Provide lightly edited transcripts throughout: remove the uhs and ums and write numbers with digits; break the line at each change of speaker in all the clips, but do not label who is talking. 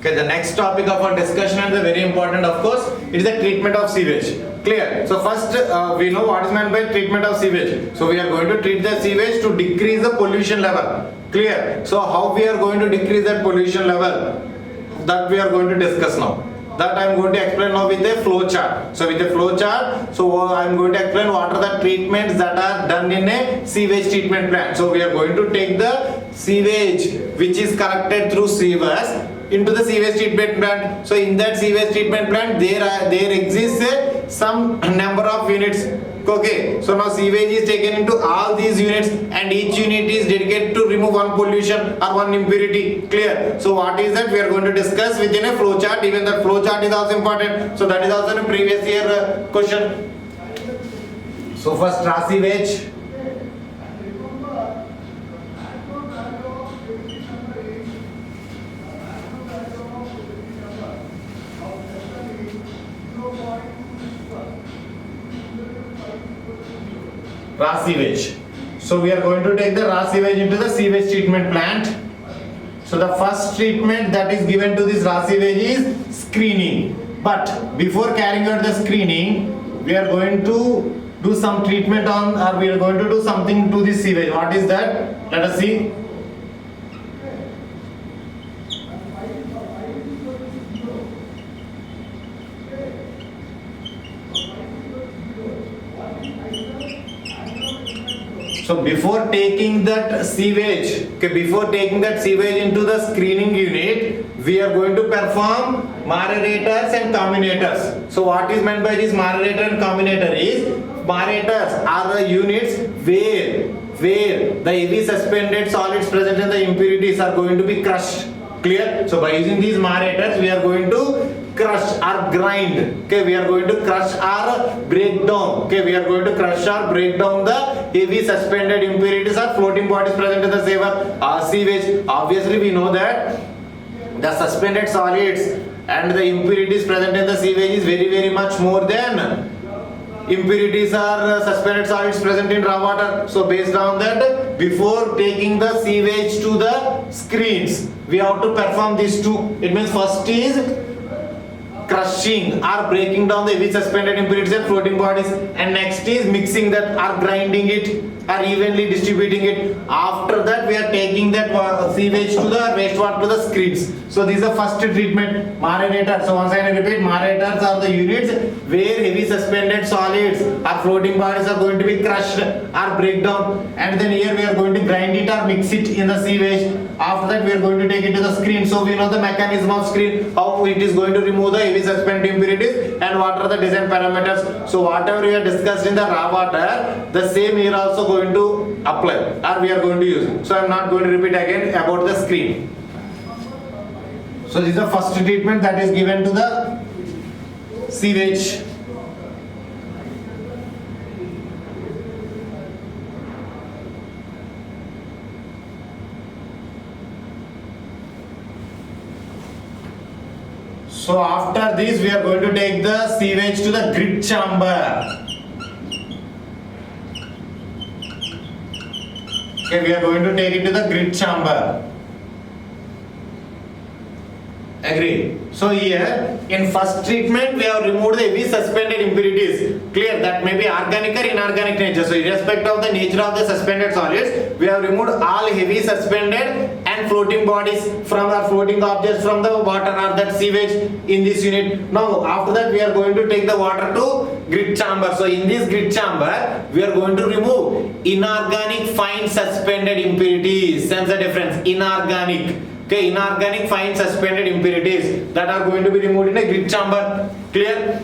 Okay, the next topic of our discussion and the very important, of course, it is the treatment of sewage. Clear? So first, we know what is meant by treatment of sewage. So we are going to treat the sewage to decrease the pollution level. Clear? So how we are going to decrease that pollution level? That we are going to discuss now. That I am going to explain now with a flow chart. So with a flow chart, so I am going to explain what are the treatments that are done in a sewage treatment plant. So we are going to take the sewage which is collected through sewers into the sewage treatment plant. So in that sewage treatment plant there exists some number of units. Okay, so now sewage is taken into all these units and each unit is dedicated to remove one pollution or one impurity. Clear? So what is that we are going to discuss within a flow chart. Even that flow chart is also important. So that is also in a previous year question. So first raw sewage. Raw sewage. So we are going to take the raw sewage into the sewage treatment plant. So the first treatment that is given to this raw sewage is screening. But before carrying out the screening, we are going to do some treatment on, or we are going to do something to this sewage. What is that? Let us see. So before taking that sewage, into the screening unit, we are going to perform moderators and commutators. So what is meant by this moderator and commutator is, moderators are the units where the heavy suspended solids present in the impurities are going to be crushed. Clear? So by using these moderators, we are going to crush or grind. Okay, we are going to crush or break down. Okay, we are going to crush or break down the heavy suspended impurities or floating bodies present in the sewage. Obviously, we know that the suspended solids and the impurities present in the sewage is very much more than impurities or suspended solids present in raw water. So based on that, before taking the sewage to the screens, we have to perform these two. It means first is crushing or breaking down the heavy suspended impurities and floating bodies, and next is mixing that or grinding it or evenly distributing it. After that, we are taking that sewage to the wastewater to the screens. So this is the first treatment, moderator. So once I repeat, moderators are the units where heavy suspended solids or floating bodies are going to be crushed or break down, and then here we are going to grind it or mix it in the sewage. After that, we are going to take it to the screen. So we know the mechanism of screen, how it is going to remove the heavy suspended impurities and what are the design parameters. So whatever we have discussed in the raw water, the same here also going to apply or we are going to use. So I am not going to repeat again about the screen. So this is the first treatment that is given to the sewage. So after this, we are going to take the sewage to the grit chamber. Okay, we are going to take it to the grit chamber. Agree? So here, in first treatment, we have removed the heavy suspended impurities. Clear? That may be organic or inorganic nature. So irrespective of the nature of the suspended solids, we have removed all heavy suspended and floating bodies from our floating objects from the water or that sewage in this unit. Now after that, we are going to take the water to grit chamber. So in this grit chamber, we are going to remove inorganic fine suspended impurities. Sense the difference. Inorganic. Okay, inorganic fine suspended impurities that are going to be removed in a grit chamber. Clear?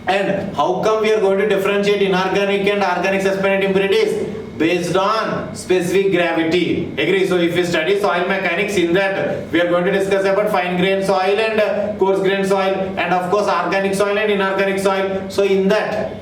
And how come we are going to differentiate inorganic and organic suspended impurities? Based on specific gravity. Agree? So if you study soil mechanics, in that we are going to discuss about fine grain soil and coarse grain soil, and of course organic soil and inorganic soil. So in that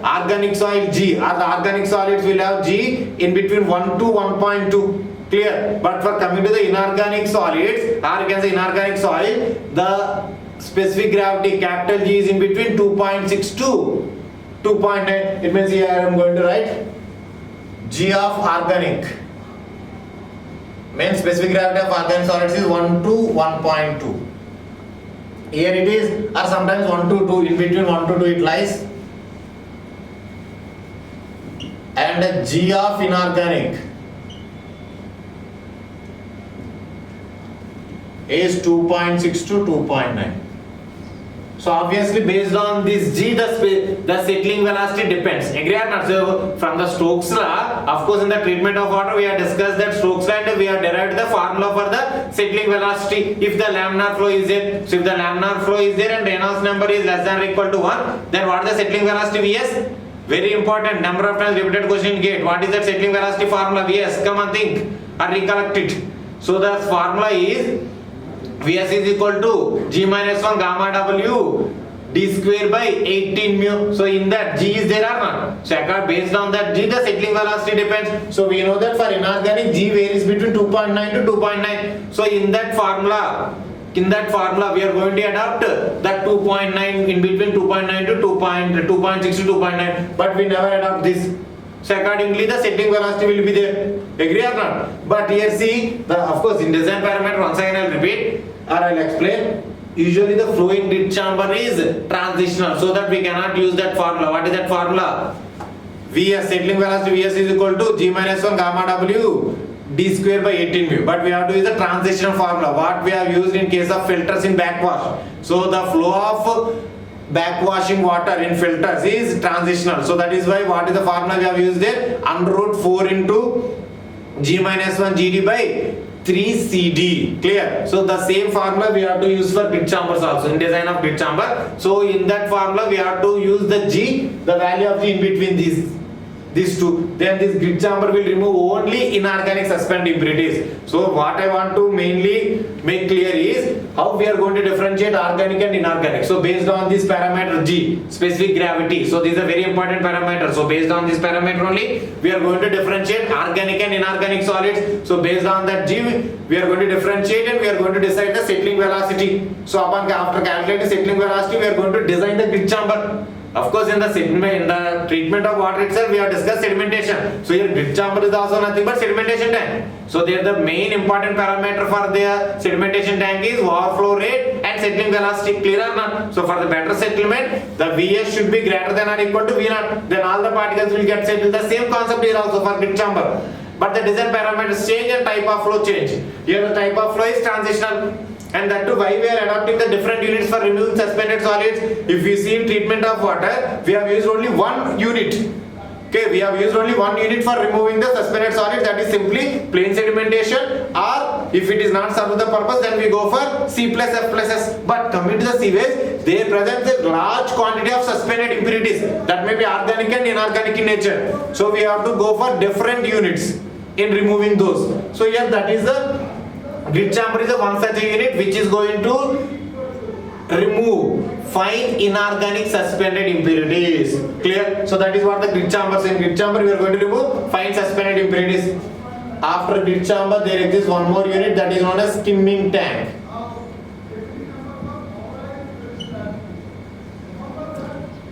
organic soil G, or the organic solids will have G in between 1 to 1.2. Clear? But for coming to the inorganic solids, or you can say inorganic soil, the specific gravity capital G is in between 2.6 to 2.9. It means here I am going to write G of organic. Means specific gravity of organic solids is 1 to 1.2. Here it is, or sometimes 1 to 2, in between 1 to 2 it lies. And G of inorganic is 2.6 to 2.9. So obviously based on this G, the settling velocity depends. Agree or not? So from the Stokes law, of course in the treatment of water we have discussed that Stokes law and we have derived the formula for the settling velocity if the laminar flow is there. So if the laminar flow is there and Reynolds number is less than or equal to 1, then what is the settling velocity Vs? Very important, number of times repeated question in GATE. What is that settling velocity formula Vs? Come on, think or recollect it. So the formula is Vs is equal to G minus 1 gamma W d square by 18 mu. So in that G is there or not? So based on that G, the settling velocity depends. So we know that for inorganic G varies between 2.9 to 2.9. So in that formula we are going to adopt that 2.9 in between 2.9 to 2.6 to 2.9. But we never adopt this. So accordingly the settling velocity will be there. Agree or not? But here see, of course in design parameter, once again I will repeat or I will explain. Usually the flow in grid chamber is transitional, so that we cannot use that formula. What is that formula? Vs, settling velocity Vs is equal to G minus 1 gamma W d square by 18 mu. But we have to use the transitional formula. What we have used in case of filters in backwash. So the flow of backwashing water in filters is transitional. So that is why what is the formula we have used there? Under root 4 into G minus 1 GD by 3 CD. Clear? So the same formula we have to use for grid chambers also in design of grid chamber. So in that formula we have to use the G, the value of G in between these two. Then this grid chamber will remove only inorganic suspended impurities. So what I want to mainly make clear is how we are going to differentiate organic and inorganic. So based on this parameter G, specific gravity. So this is a very important parameter. So based on this parameter only, we are going to differentiate organic and inorganic solids. So based on that G, we are going to differentiate and we are going to decide the settling velocity. So after calculating settling velocity, we are going to design the grid chamber. Of course, in the treatment of water itself, we have discussed sedimentation. So here grid chamber is also nothing but sedimentation tank. So there the main important parameter for the sedimentation tank is overflow rate and settling velocity. Clear or not? So for the better settlement, the Vs should be greater than or equal to V0. Then all the particles will get settled. The same concept here also for grid chamber. But the design parameters change and type of flow change. Here the type of flow is transitional. And that too, why we are adopting the different units for removing suspended solids. If we see in treatment of water, we have used only one unit. Okay, we have used only one unit for removing the suspended solids, that is simply plain sedimentation, or if it is not serve the purpose, then we go for C plus F plus S. But coming to the sewage, they present a large quantity of suspended impurities that may be organic and inorganic in nature. So we have to go for different units in removing those. So here that is the grid chamber is a one such a unit which is going to remove fine inorganic suspended impurities. Clear? So that is what the grid chamber is. In grid chamber we are going to remove fine suspended impurities. After grid chamber there exists one more unit that is known as skimming tank.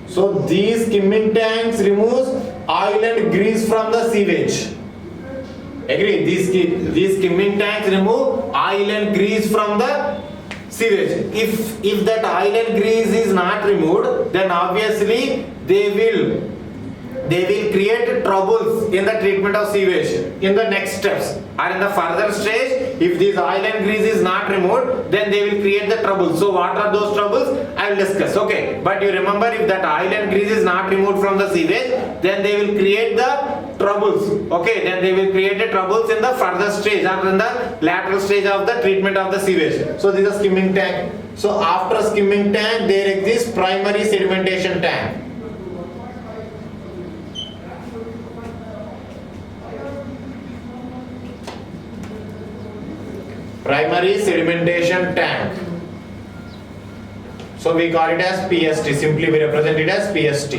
So these skimming tanks removes oil and grease from the sewage. Agree? These skimming tanks remove oil and grease from the sewage. If that oil and grease is not removed, then obviously they will create troubles in the treatment of sewage in the next steps, or in the further stage. If this oil and grease is not removed, then they will create the troubles. So what are those troubles? I will discuss. Okay, but you remember, if that oil and grease is not removed from the sewage, then they will create the troubles. Okay, then they will create the troubles in the further stage or in the lateral stage of the treatment of the sewage. So this is a skimming tank. So after skimming tank there exists primary sedimentation tank. Primary sedimentation tank. So we call it as PST. Simply we represent it as PST.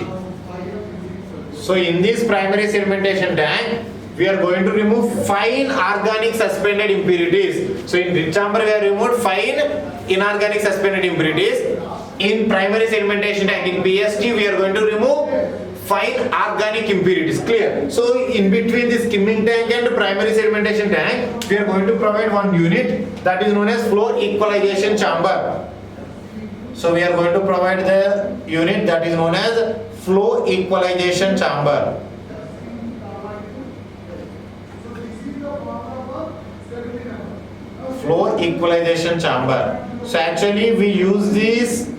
So in this primary sedimentation tank, we are going to remove fine organic suspended impurities. So in grid chamber we have removed fine inorganic suspended impurities. In primary sedimentation tank, in PST, we are going to remove fine organic impurities. Clear? So in between this skimming tank and primary sedimentation tank, we are going to provide one unit that is known as flow equalization chamber. So we are going to provide the unit that is known as flow equalization chamber. Flow equalization chamber. So actually we use this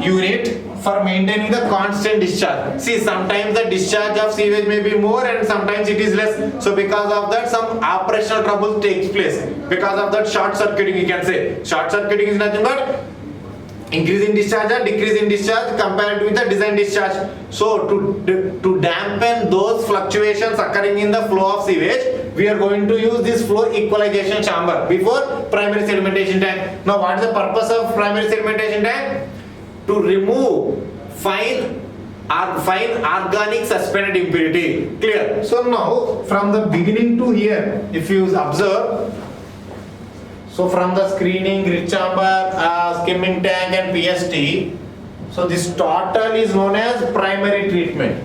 unit for maintaining the constant discharge. See, sometimes the discharge of sewage may be more and sometimes it is less. So because of that, some operational trouble takes place. Because of that, short circuiting, you can say. Short circuiting is nothing but increase in discharge or decrease in discharge compared with the design discharge. So to dampen those fluctuations occurring in the flow of sewage, we are going to use this flow equalization chamber before primary sedimentation tank. Now what is the purpose of primary sedimentation tank? To remove fine organic suspended impurity. Clear? So now from the beginning to here, if you observe, so from the screening, grid chamber, skimming tank and PST, so this total is known as primary treatment.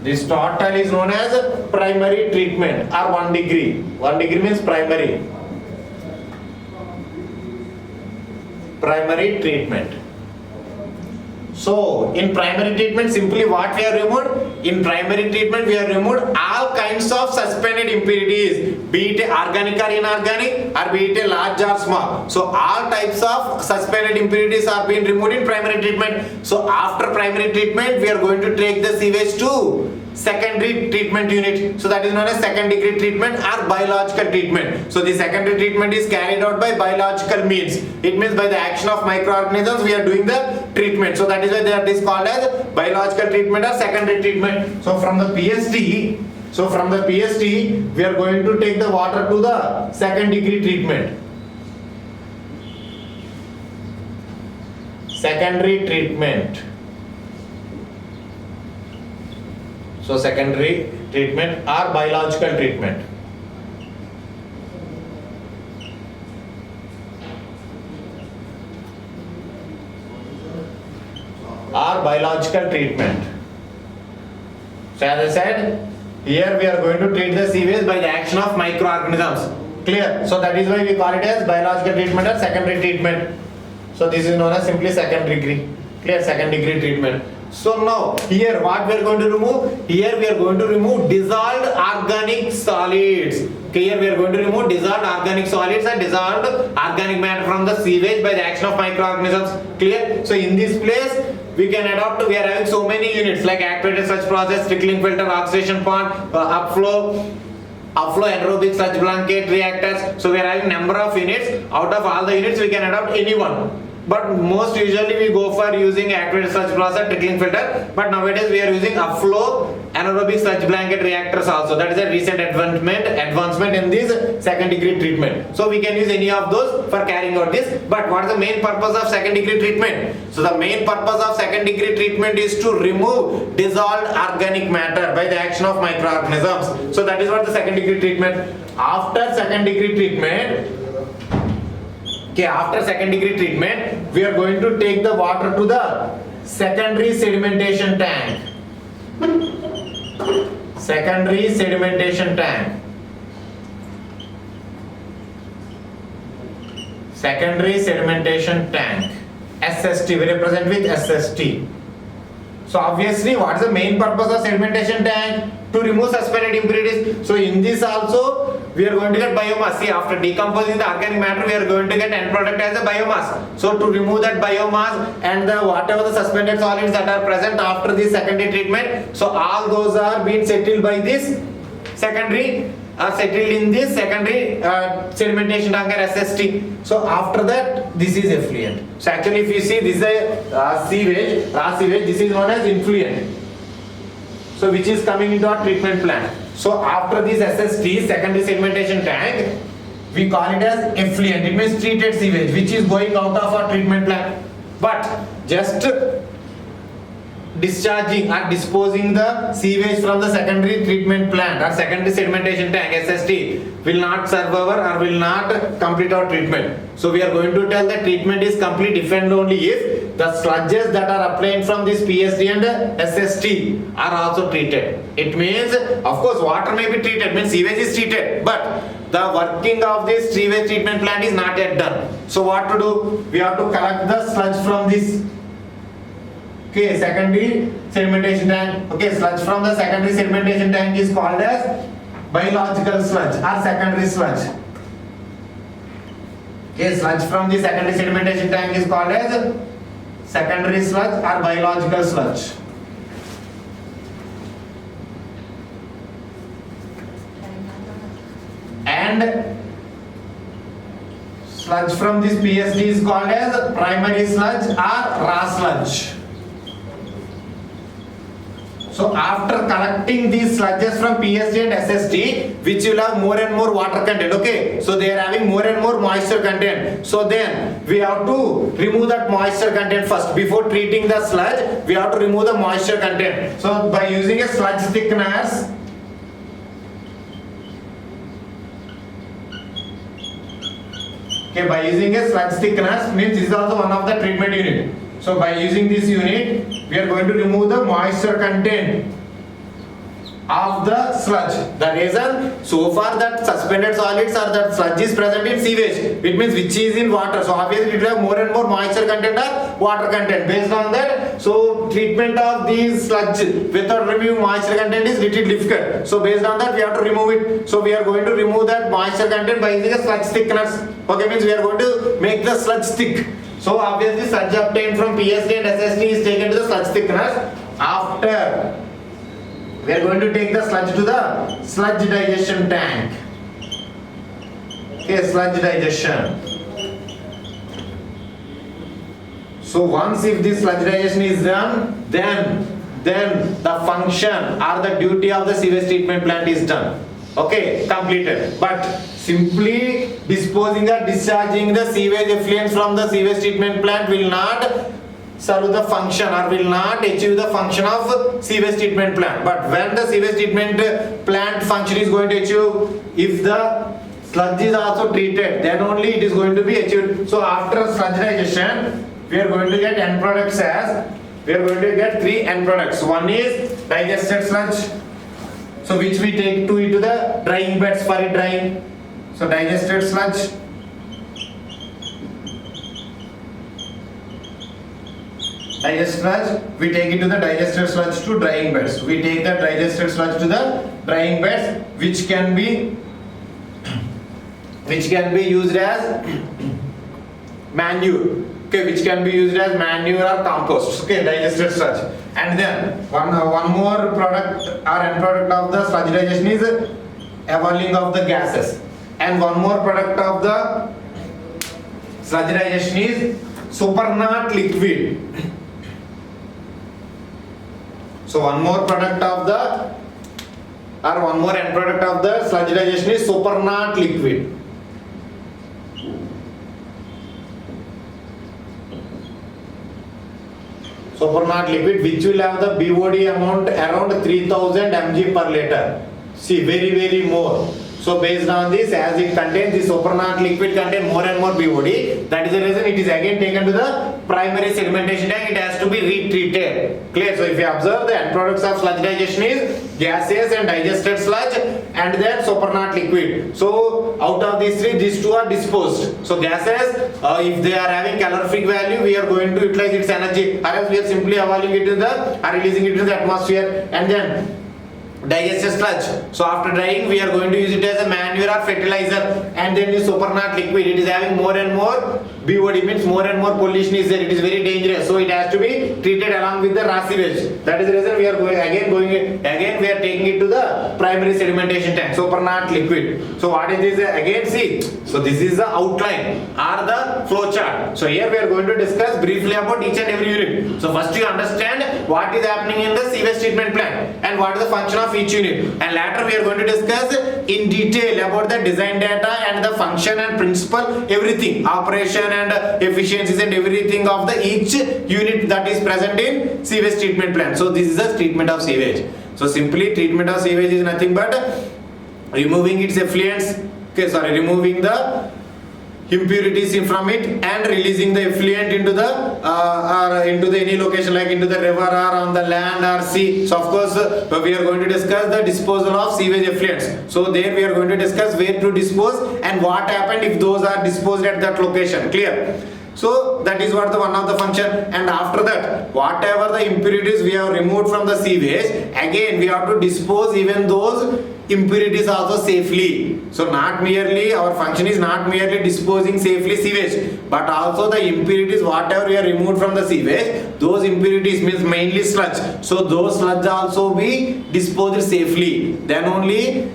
This total is known as primary treatment or 1 degree. 1 degree means primary. Primary treatment. So in primary treatment, simply what we have removed? In primary treatment we have removed all kinds of suspended impurities, be it organic or inorganic or be it a large or small. So all types of suspended impurities are being removed in primary treatment. So after primary treatment we are going to take the sewage to secondary treatment unit. So that is known as second degree treatment or biological treatment. So the secondary treatment is carried out by biological means. It means by the action of microorganisms we are doing the treatment. So that is why that is called as biological treatment or secondary treatment. So from the PST, we are going to take the water to the second degree treatment. Secondary treatment. So secondary treatment or biological treatment. Or biological treatment. So as I said, here we are going to treat the sewage by the action of microorganisms. Clear? So that is why we call it as biological treatment or secondary treatment. So this is known as simply second degree. Clear? Second degree treatment. So now here what we are going to remove? Here we are going to remove dissolved organic solids. Okay, here we are going to remove dissolved organic solids and dissolved organic matter from the sewage by the action of microorganisms. Clear? So in this place we can adopt, we are having so many units like activated sludge process, trickling filter, oxidation pond, upflow anaerobic sludge blanket reactors. So we are having number of units. Out of all the units we can adopt any one. But most usually we go for using activated sludge process, trickling filter. But nowadays we are using upflow anaerobic sludge blanket reactors also. That is a recent advancement in this second degree treatment. So we can use any of those for carrying out this. But what is the main purpose of second degree treatment? So the main purpose of second degree treatment is to remove dissolved organic matter by the action of microorganisms. So that is what the second degree treatment. After second degree treatment, we are going to take the water to the secondary sedimentation tank. Secondary sedimentation tank. Secondary sedimentation tank. SST, we represent with SST. So obviously what is the main purpose of sedimentation tank? To remove suspended impurities. So in this also we are going to get biomass. See, after decomposing the organic matter we are going to get end product as a biomass. So to remove that biomass and the whatever the suspended solids that are present after this secondary treatment, so all those are being settled by this secondary settled in this secondary sedimentation tank or SST. So after that this is effluent. So actually if you see this is a raw sewage, this is known as influent. So which is coming into our treatment plant. So after this SST, secondary sedimentation tank, we call it as effluent. It means treated sewage which is going out of our treatment plant. But just discharging or disposing the sewage from the secondary treatment plant or secondary sedimentation tank SST will not serve our or will not complete our treatment. So we are going to tell that treatment is complete if and only if the sludges that are applied from this PSD and SST are also treated. It means, of course, water may be treated, means sewage is treated, but the working of this sewage treatment plant is not yet done. So what to do? We have to collect the sludge from this, okay, secondary sedimentation tank. Okay, sludge from the secondary sedimentation tank is called as biological sludge or secondary sludge. Okay, sludge from the secondary sedimentation tank is called as secondary sludge or biological sludge. And sludge from this PSD is called as primary sludge or raw sludge. So after collecting these sludges from PSD and SST, which will have more and more water content, okay, so they are having more and more moisture content, so then we have to remove that moisture content first. Before treating the sludge, we have to remove the moisture content. So by using a sludge thickeners, okay, by using a sludge thickeners means this is also one of the treatment unit. So by using this unit, we are going to remove the moisture content of the sludge. The reason, so far that suspended solids or that sludge is present in sewage, it means which is in water. So obviously it will have more and more moisture content or water content. Based on that, so treatment of these sludge without removing moisture content is little difficult. So based on that, we have to remove it. So we are going to remove that moisture content by using a sludge thickeners. Okay, means we are going to make the sludge thick. So obviously sludge obtained from PSD and SST is taken to the sludge thickeners. After, we are going to take the sludge to the sludge digestion tank. Okay, sludge digestion. So once if this sludge digestion is done, then the function or the duty of the sewage treatment plant is done. Okay, completed. But simply disposing or discharging the sewage effluents from the sewage treatment plant will not serve the function or will not achieve the function of sewage treatment plant. But when the sewage treatment plant function is going to achieve, if the sludge is also treated, then only it is going to be achieved. So after sludge digestion, we are going to get end products as, we are going to get three end products. One is digested sludge, so which we take to into the drying beds for it drying. So digested sludge. Digested sludge, we take it to the digested sludge to drying beds. We take the digested sludge to the drying beds, which can be used as manure. Okay, which can be used as manure or compost. Okay, digested sludge. And then one more product or end product of the sludge digestion is evolving of the gases. And one more product of the sludge digestion is supernatant liquid. So one more product of the, or one more end product of the sludge digestion is supernatant liquid. Supernatant liquid, which will have the BOD amount around 3000 mg per liter. See, very more. So based on this, as it contains, the supernatant liquid contain more and more BOD. That is the reason it is again taken to the primary sedimentation tank. It has to be retreated. Clear? So if you observe, the end products of sludge digestion is gaseous and digested sludge, and then supernatant liquid. So out of these three, these two are disposed. So gases, if they are having calorific value, we are going to utilize its energy, or else we are simply evolving it to the, or releasing it to the atmosphere. And then digested sludge, so after drying we are going to use it as a manure or fertilizer. And then the supernatant liquid, it is having more and more BOD, means more and more pollution is there, it is very dangerous, so it has to be treated along with the raw sewage. That is the reason we are again we are taking it to the primary sedimentation tank, supernatant liquid. So what is this again? See, so this is the outline or the flow chart. So here we are going to discuss briefly about each and every unit. So first you understand what is happening in the sewage treatment plant and what is the function of each unit, and later we are going to discuss in detail about the design data and the function and principle, everything, operation and efficiencies and everything of the each unit that is present in sewage treatment plant. So this is the treatment of sewage. So simply treatment of sewage is nothing but removing its effluents, removing the impurities in from it and releasing the effluent into the or into the any location like into the river or on the land or sea. So of course we are going to discuss the disposal of sewage effluents. So there we are going to discuss where to dispose and what happened if those are disposed at that location. Clear? So that is what the one of the function, and after that whatever the impurities we have removed from the sewage, again we have to dispose even those impurities also safely. So not merely our function is not merely disposing safely sewage, but also the impurities whatever we have removed from the sewage, those impurities means mainly sludge. So those sludge also be disposed safely. Then only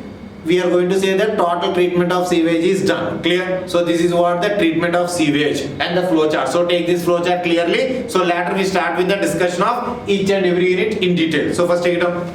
we are going to say that total treatment of sewage is done. Clear? So this is what the treatment of sewage and the flow chart. So take this flow chart clearly. So later we start with the discussion of each and every unit in detail. So first take it up.